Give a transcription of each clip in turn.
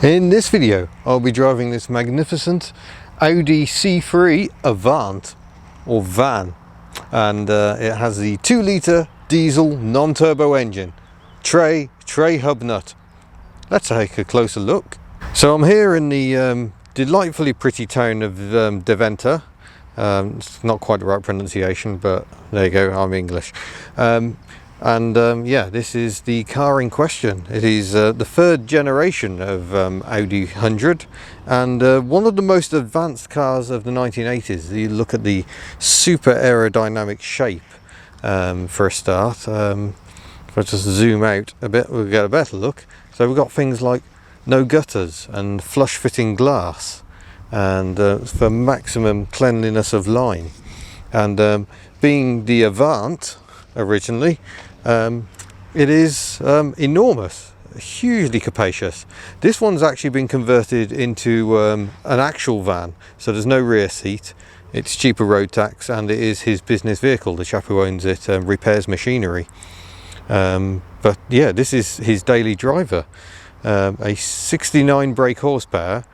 In this video I'll be driving this magnificent Audi C3 Avant or van, and it has the 2-litre diesel non-turbo engine, tray hub nut. Let's take a closer look. So I'm here in the delightfully pretty town of Deventer. It's not quite the right pronunciation, but there you go, I'm English. Yeah, this is the car in question. It is the third generation of Audi 100 and one of the most advanced cars of the 1980s. You look at the super aerodynamic shape for a start. If I just zoom out a bit, we'll get a better look. So we've got things like no gutters and flush fitting glass, and for maximum cleanliness of line. And being the Avant originally, it is enormous, hugely capacious. This one's actually been converted into an actual van, so there's no rear seat. It's cheaper road tax, and it is his business vehicle. The chap who owns it repairs machinery, but yeah, this is his daily driver. A 69 brake horsepower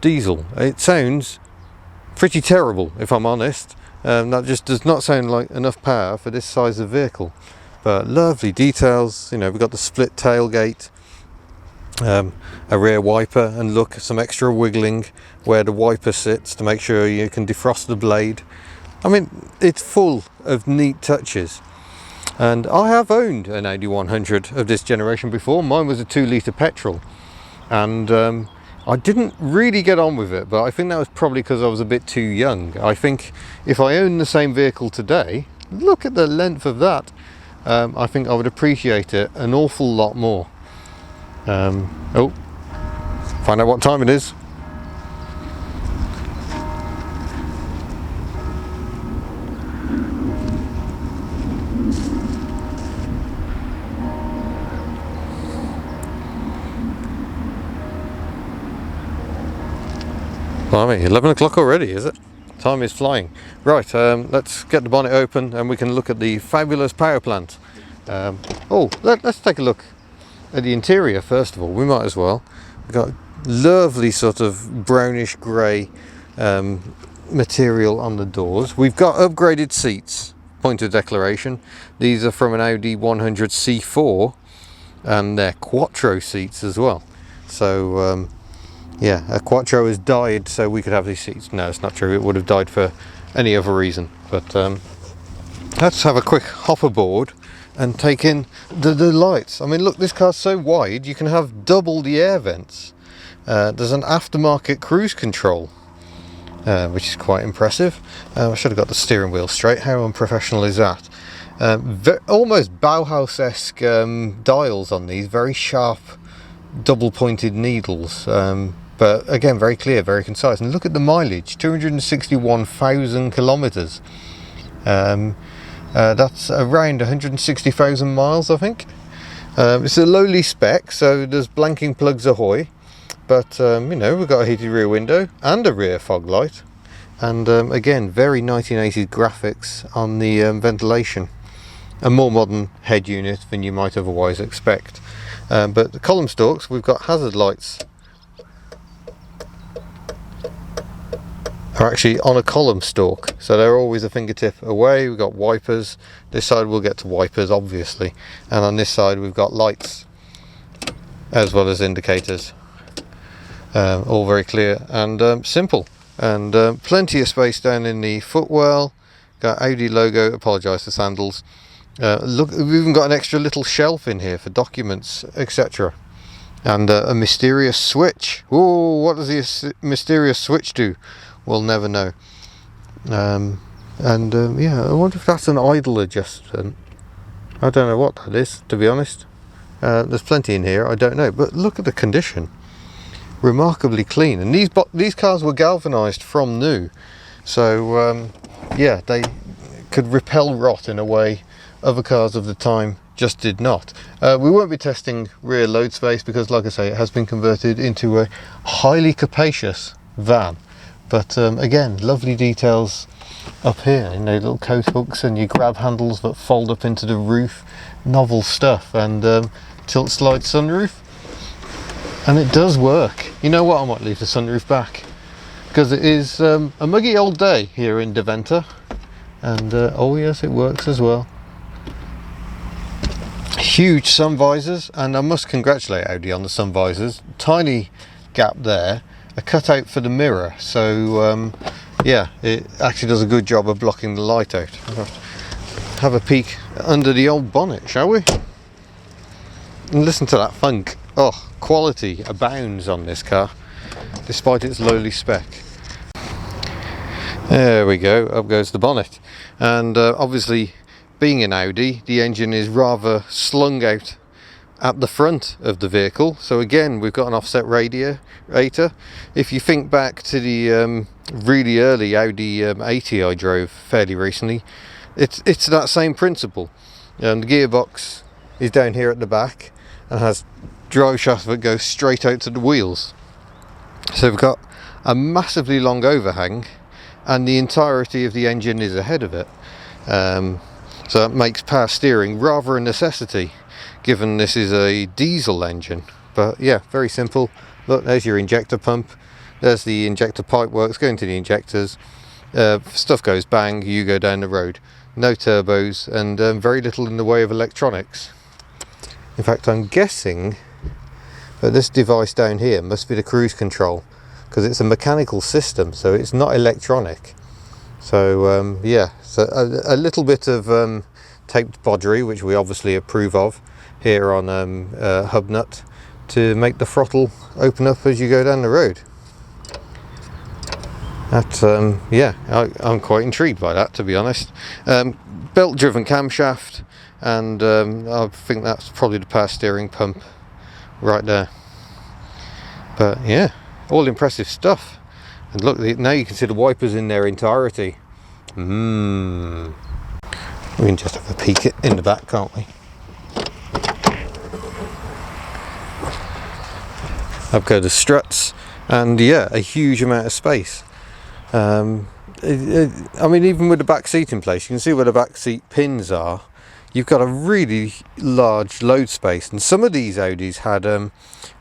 diesel. It sounds pretty terrible, if I'm honest. That just does not sound like enough power for this size of vehicle, but lovely details. You know, we've got the split tailgate, a rear wiper, and look, some extra wiggling where the wiper sits to make sure you can defrost the blade. I mean, it's full of neat touches. And I have owned an Audi 100 of this generation before. Mine was a 2-litre petrol, and I didn't really get on with it, but I think that was probably because I was a bit too young. I think if I owned the same vehicle today, look at the length of that, I think I would appreciate it an awful lot more. Oh, find out what time it is. Blimey, 11 o'clock already, is it? Time is flying. Right, let's get the bonnet open and we can look at the fabulous power plant. Let's take a look at the interior first of all. We might as well. We've got lovely sort of brownish grey material on the doors. We've got upgraded seats, point of declaration. These are from an Audi 100 C4, and they're Quattro seats as well. So yeah, a Quattro has died so we could have these seats. No, it's not true. It would have died for any other reason. But let's have a quick hop aboard and take in the lights. I mean, look, this car's so wide you can have double the air vents. There's an aftermarket cruise control, which is quite impressive. I should have got the steering wheel straight. How unprofessional is that? Almost Bauhaus-esque dials on these, very sharp double pointed needles. But again, very clear, very concise. And look at the mileage, 261,000 kilometers. That's around 160,000 miles, I think. It's a lowly spec, so there's blanking plugs ahoy. But you know, we've got a heated rear window and a rear fog light. And again, very 1980s graphics on the ventilation. A more modern head unit than you might otherwise expect. But the column stalks, we've got hazard lights. Are actually on a column stalk, so they're always a fingertip away. We've got wipers. This side we'll get to wipers, obviously, and on this side we've got lights as well as indicators. All very clear and simple, and plenty of space down in the footwell. Got Audi logo. Apologise for sandals. Look, we've even got an extra little shelf in here for documents, etc. And a mysterious switch. Oh, what does the mysterious switch do? We'll never know. Yeah, I wonder if that's an idle adjustment. I don't know what that is, to be honest. There's plenty in here, I don't know. But look at the condition. Remarkably clean. And these cars were galvanised from new. So, yeah, they could repel rot in a way other cars of the time just did not. We won't be testing rear load space because, like I say, it has been converted into a highly capacious van. But again, lovely details up here, you know, little coat hooks and your grab handles that fold up into the roof. Novel stuff. And tilt slide sunroof. And it does work. You know what, I might leave the sunroof back, because it is a muggy old day here in Deventer, and oh yes, it works as well. Huge sun visors, and I must congratulate Audi on the sun visors. Tiny gap there, a cutout for the mirror, so yeah, it actually does a good job of blocking the light out. Have a peek under the old bonnet, shall we? And listen to that funk. Oh, quality abounds on this car, despite its lowly spec. There we go, up goes the bonnet. And obviously, being an Audi, the engine is rather slung out at the front of the vehicle. So again, we've got an offset radiator. If you think back to the really early Audi 80 I drove fairly recently, it's that same principle. The gearbox is down here at the back and has drive shaft that goes straight out to the wheels. So we've got a massively long overhang, and the entirety of the engine is ahead of it. So that makes power steering rather a necessity, given this is a diesel engine. But yeah, very simple. Look, there's your injector pump. There's the injector pipe works going to the injectors. Stuff goes bang, you go down the road. No turbos, and very little in the way of electronics. In fact, I'm guessing that this device down here must be the cruise control, because it's a mechanical system, so it's not electronic. So yeah, so a little bit of taped bodgery, which we obviously approve of here on hub nut, to make the throttle open up as you go down the road. That yeah, I'm quite intrigued by that, to be honest. Belt driven camshaft, and I think that's probably the power steering pump right there. But yeah, all impressive stuff. And look, now you can see the wipers in their entirety. We can just have a peek in the back, can't we? Up go the struts, and yeah, a huge amount of space. I mean, even with the back seat in place, you can see where the back seat pins are. You've got a really large load space, and some of these Audis had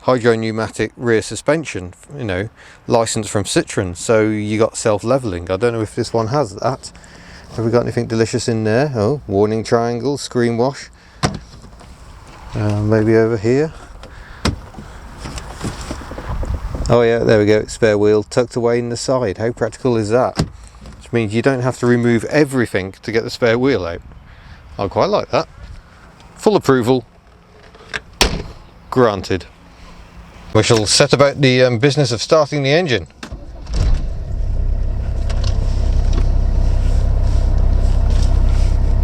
hydro-pneumatic rear suspension, you know, licensed from Citroën, so you got self-leveling. I don't know if this one has that. Have we got anything delicious in there? Oh, warning triangle, screen wash. Maybe over here. Oh yeah, there we go, spare wheel tucked away in the side. How practical is that? Which means you don't have to remove everything to get the spare wheel out. I quite like that. Full approval. Granted. We shall set about the business of starting the engine.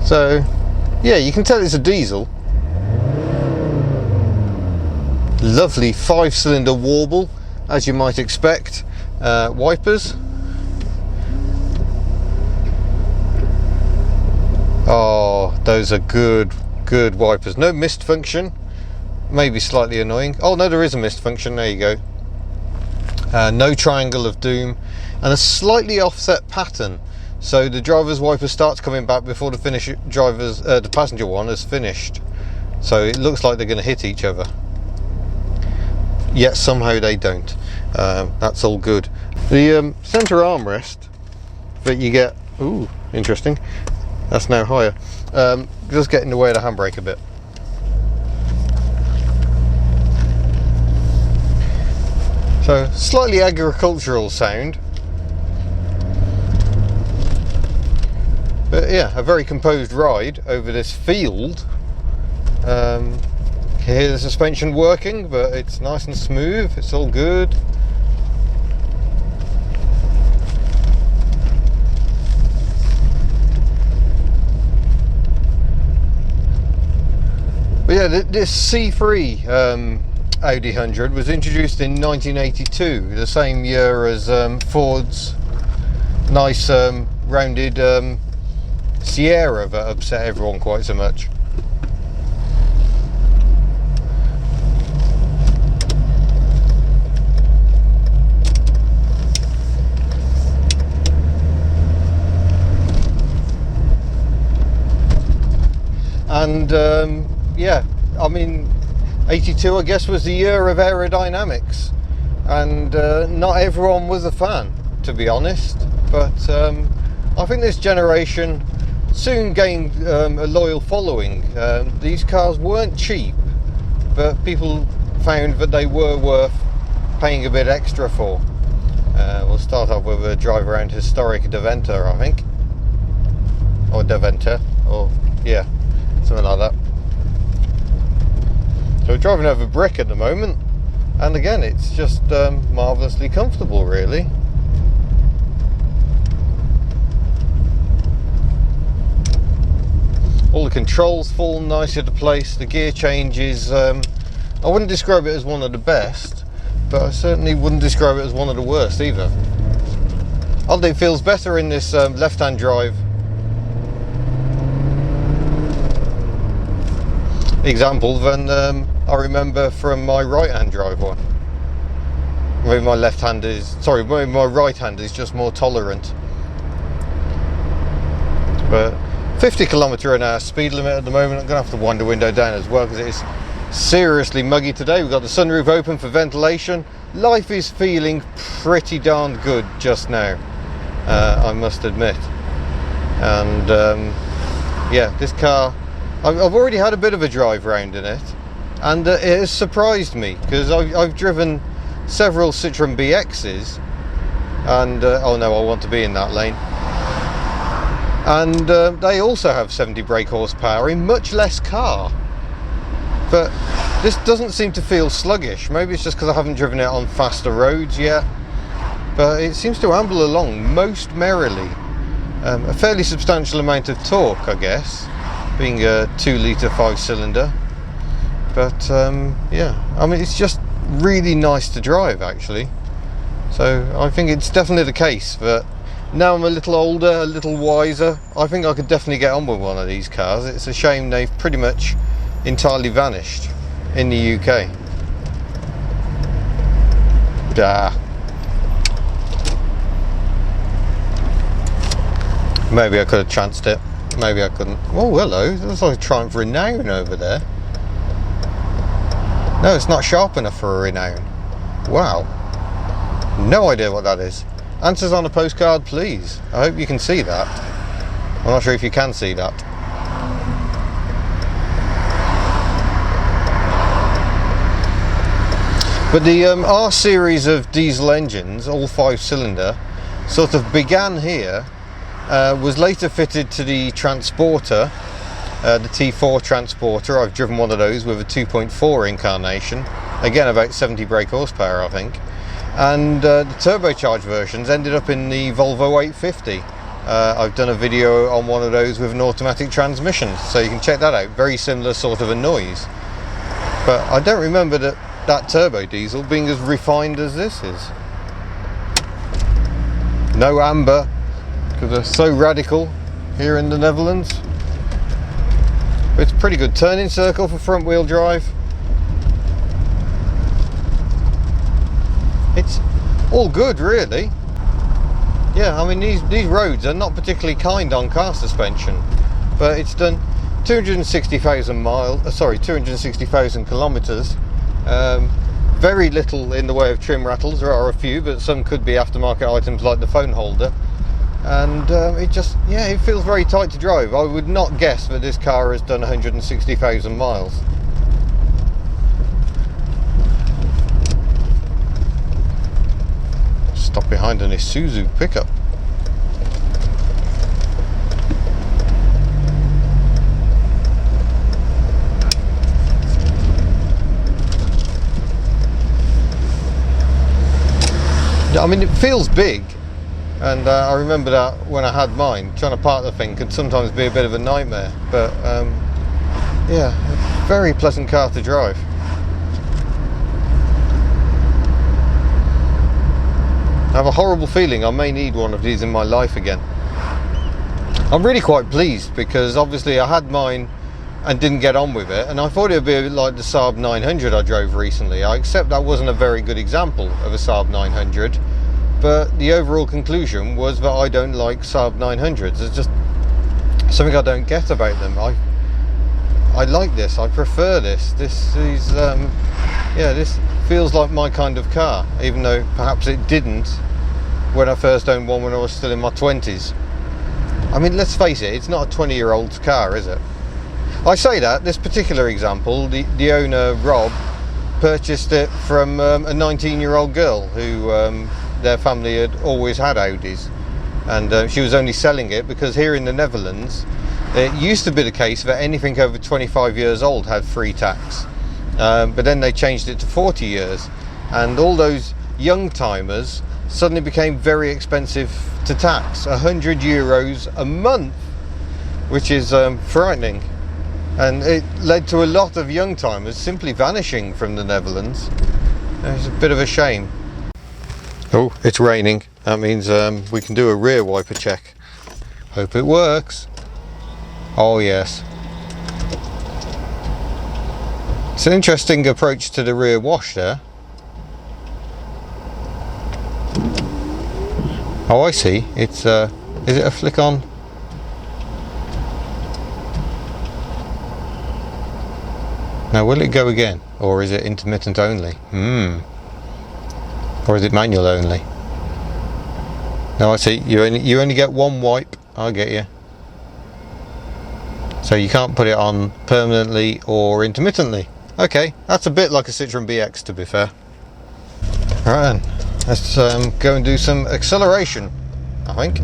So, yeah, you can tell it's a diesel. Lovely 5-cylinder warble, as you might expect. Wipers. Oh, those are good wipers. No mist function. Maybe slightly annoying. Oh no, there is a mist function. There you go. No triangle of doom, and a slightly offset pattern. So the driver's wiper starts coming back before the passenger one is finished. So it looks like they're going to hit each other. Yet somehow they don't. That's all good. The centre armrest that you get, ooh, interesting. That's now higher. Just get in the way of the handbrake a bit. So slightly agricultural sound, but yeah, a very composed ride over this field. You hear the suspension working, but it's nice and smooth. It's all good. But yeah, this C3 Audi 100 was introduced in 1982, the same year as Ford's nice rounded Sierra that upset everyone quite so much. And yeah, I mean, 82, I guess, was the year of aerodynamics, and not everyone was a fan, to be honest. But I think this generation soon gained a loyal following. These cars weren't cheap, but people found that they were worth paying a bit extra for. We'll start off with a drive around historic Deventer, I think, or Deventer, or yeah, something like that. So we're driving over brick at the moment, and again it's just marvellously comfortable, really. All the controls fall nice into place. The gear changes, I wouldn't describe it as one of the best, but I certainly wouldn't describe it as one of the worst either. Although it feels better in this left-hand drive example than I remember from my right-hand drive one. Maybe my left hand is, sorry, maybe my right hand is just more tolerant. But 50 km/h speed limit at the moment. I'm going to have to wind the window down as well because it is seriously muggy today. We've got the sunroof open for ventilation. Life is feeling pretty darn good just now, I must admit. And yeah, this car, I've already had a bit of a drive round in it, and it has surprised me because I've driven several Citroen BXs, and oh no, I want to be in that lane. And they also have 70 brake horsepower in much less car, but this doesn't seem to feel sluggish. Maybe it's just because I haven't driven it on faster roads yet, but it seems to amble along most merrily. A fairly substantial amount of torque, I guess, being a 2-litre 5-cylinder. But yeah, I mean, it's just really nice to drive, actually. So I think it's definitely the case that now I'm a little older, a little wiser, I think I could definitely get on with one of these cars. It's a shame they've pretty much entirely vanished in the UK. Maybe I could have chanced it. Maybe I couldn't. Oh, hello. There's like a Triumph Renown over there. No, it's not sharp enough for a Renown. Wow. No idea what that is. Answers on a postcard, please. I hope you can see that. I'm not sure if you can see that. But the R series of diesel engines, all 5-cylinder, sort of began here, was later fitted to the Transporter, the T4 Transporter. I've driven one of those with a 2.4 incarnation, again about 70 brake horsepower, I think. And the turbocharged versions ended up in the Volvo 850. I've done a video on one of those with an automatic transmission, so you can check that out. Very similar sort of a noise. But I don't remember that turbo diesel being as refined as this is. No amber, because they're so radical here in the Netherlands. But it's a pretty good turning circle for front wheel drive. It's all good, really. Yeah, I mean, these roads are not particularly kind on car suspension, but it's done 260,000 miles, sorry, 260,000 kilometers. Very little in the way of trim rattles. There are a few, but some could be aftermarket items like the phone holder. And it just, yeah, it feels very tight to drive. I would not guess that this car has done 160,000 miles. Stop behind an Isuzu pickup. I mean, it feels big, and I remember that when I had mine, trying to park the thing could sometimes be a bit of a nightmare, but yeah, it's a very pleasant car to drive. I have a horrible feeling I may need one of these in my life again. I'm really quite pleased because obviously I had mine and didn't get on with it, and I thought it would be a bit like the Saab 900 I drove recently. I accept that wasn't a very good example of a Saab 900, but the overall conclusion was that I don't like Saab 900s. It's just something I don't get about them. I like this. I prefer this. This is yeah, this feels like my kind of car, even though perhaps it didn't when I first owned one when I was still in my 20s. I mean, let's face it, it's not a 20-year-old's car, is it? I say that, this particular example, the owner, Rob, purchased it from a 19-year-old girl who their family had always had Audis, and she was only selling it because here in the Netherlands it used to be the case that anything over 25 years old had free tax, but then they changed it to 40 years, and all those young timers suddenly became very expensive to tax, 100 euros a month, which is frightening. And it led to a lot of young timers simply vanishing from the Netherlands. It's a bit of a shame. Oh, it's raining. That means we can do a rear wiper check. Hope it works. Oh yes. It's an interesting approach to the rear wash there. Oh, I see. It's is it a flick on? Now, will it go again, or is it intermittent only? Or is it manual only? No, I see. You only get one wipe. I get you. So you can't put it on permanently or intermittently. Okay, that's a bit like a Citroen BX, to be fair. Right then, let's go and do some acceleration, I think.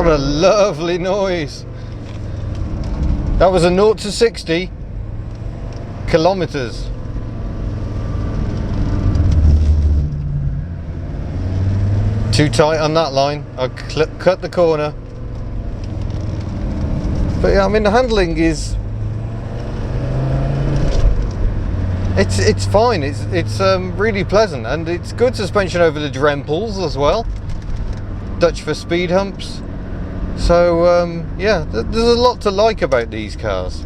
What a lovely noise. That was a 0 to 60 kilometers. Too tight on that line. I cut the corner. But yeah, I mean, the handling is it's fine. It's really pleasant, and it's good suspension over the Drempels as well. Dutch for speed humps. So yeah, there's a lot to like about these cars.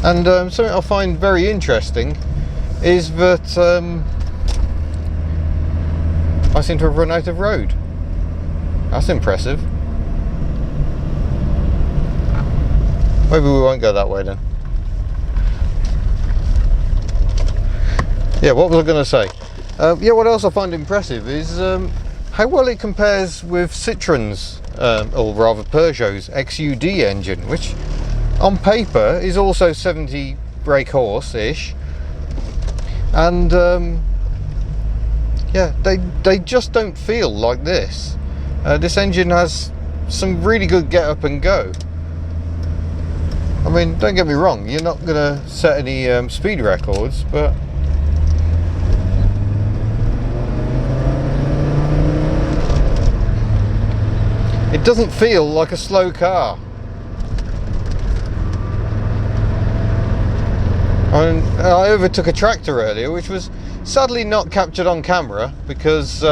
And something I find very interesting is that I seem to have run out of road. That's impressive. Maybe we won't go that way then. Yeah, what was I going to say? Yeah, what else I find impressive is how well it compares with Citroen's, or rather Peugeot's XUD engine, which on paper is also 70 brake horse-ish. And yeah, they just don't feel like this. This engine has some really good get up and go. I mean, don't get me wrong, you're not going to set any speed records, but it doesn't feel like a slow car. I overtook a tractor earlier, which was sadly not captured on camera, because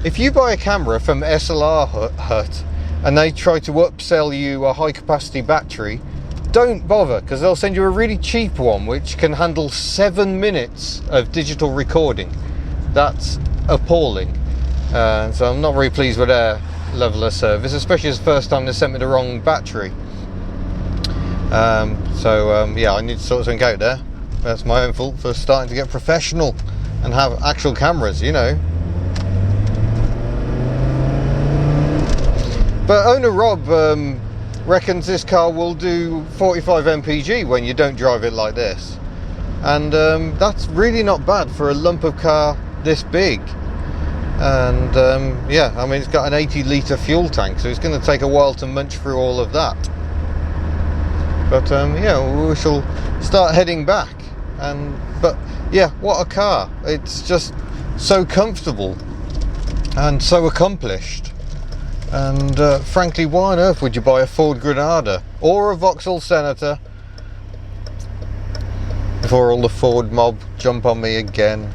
if you buy a camera from SLR Hut and they try to upsell you a high capacity battery, don't bother, because they'll send you a really cheap one which can handle 7 minutes of digital recording. That's appalling. So I'm not very pleased with their level of service, especially as the first time they sent me the wrong battery. Yeah, I need to sort something out there. That's my own fault for starting to get professional and have actual cameras, you know. But owner Rob reckons this car will do 45 mpg when you don't drive it like this, and that's really not bad for a lump of car this big. And yeah, I mean, it's got an 80 litre fuel tank, so it's going to take a while to munch through all of that. But yeah, we shall start heading back. But yeah, what a car. It's just so comfortable and so accomplished. And frankly, why on earth would you buy a Ford Granada or a Vauxhall Senator before all the Ford mob jump on me again?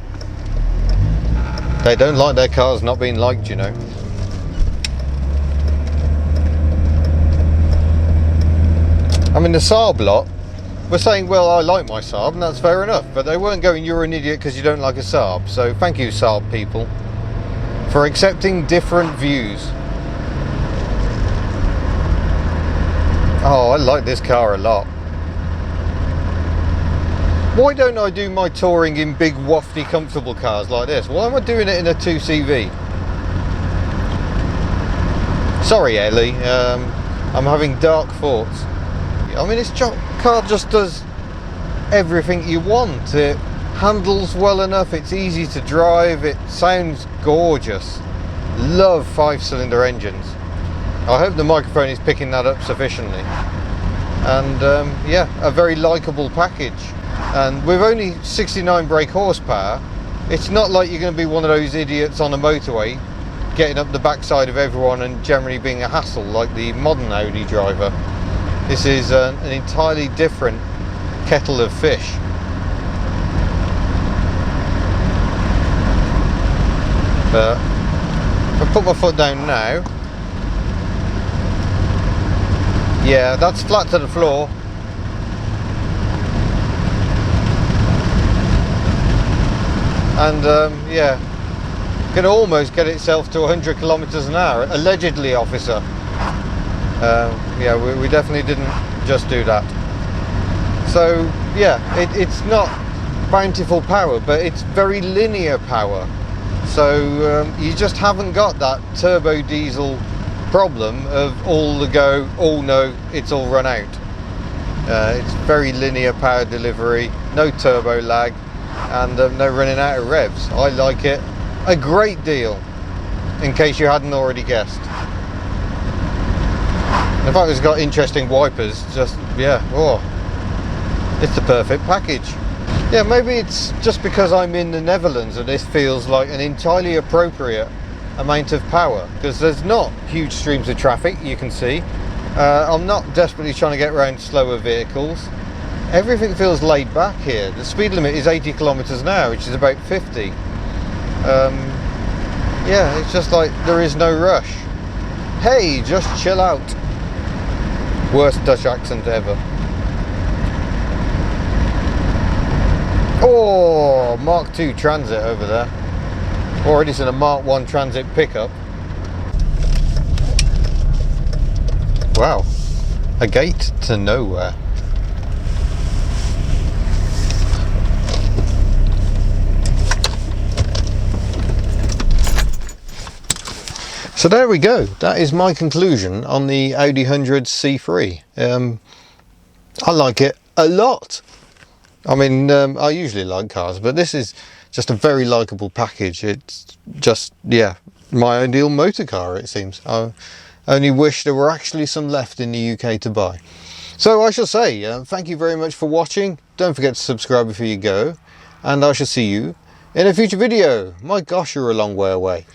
They don't like their cars not being liked, you know. I mean, the Saab lot were saying, well, I like my Saab, and that's fair enough, but they weren't going, you're an idiot because you don't like a Saab. So thank you, Saab people, for accepting different views. Oh, I like this car a lot. Why don't I do my touring in big, wafty, comfortable cars like this? Why am I doing it in a 2CV? Sorry, Ellie, I'm having dark thoughts. I mean, this car just does everything you want. It handles well enough, it's easy to drive, it sounds gorgeous. Love 5-cylinder engines. I hope the microphone is picking that up sufficiently. And yeah, a very likeable package. And with only 69 brake horsepower, it's not like you're going to be one of those idiots on a motorway getting up the backside of everyone and generally being a hassle like the modern Audi driver. This is an entirely different kettle of fish. But if I put my foot down now, yeah, that's flat to the floor. And yeah, can almost get itself to 100 kilometers an hour, allegedly, officer. Yeah, we definitely didn't just do that. So yeah, it's not bountiful power, but it's very linear power. So you just haven't got that turbo diesel problem of all the go, oh no, it's all run out. It's very linear power delivery, no turbo lag, and no running out of revs. I like it a great deal, in case you hadn't already guessed. In fact, it's got interesting wipers, just, yeah, oh, it's the perfect package. Yeah, maybe it's just because I'm in the Netherlands that this feels like an entirely appropriate amount of power, because there's not huge streams of traffic, you can see. I'm not desperately trying to get around slower vehicles. Everything feels laid back here. The speed limit is 80 kilometers an hour, which is about 50. Yeah, it's just like there is no rush. Hey, just chill out. Worst Dutch accent ever. Oh, Mark II Transit over there. Already seen a Mark I Transit pickup. Wow, a gate to nowhere. So there we go. That is my conclusion on the Audi 100 C3. I like it a lot. I mean, I usually like cars, but this is just a very likeable package. It's just, yeah, my ideal motor car, it seems. I only wish there were actually some left in the UK to buy. So I shall say, thank you very much for watching. Don't forget to subscribe before you go, and I shall see you in a future video. My gosh, you're a long way away.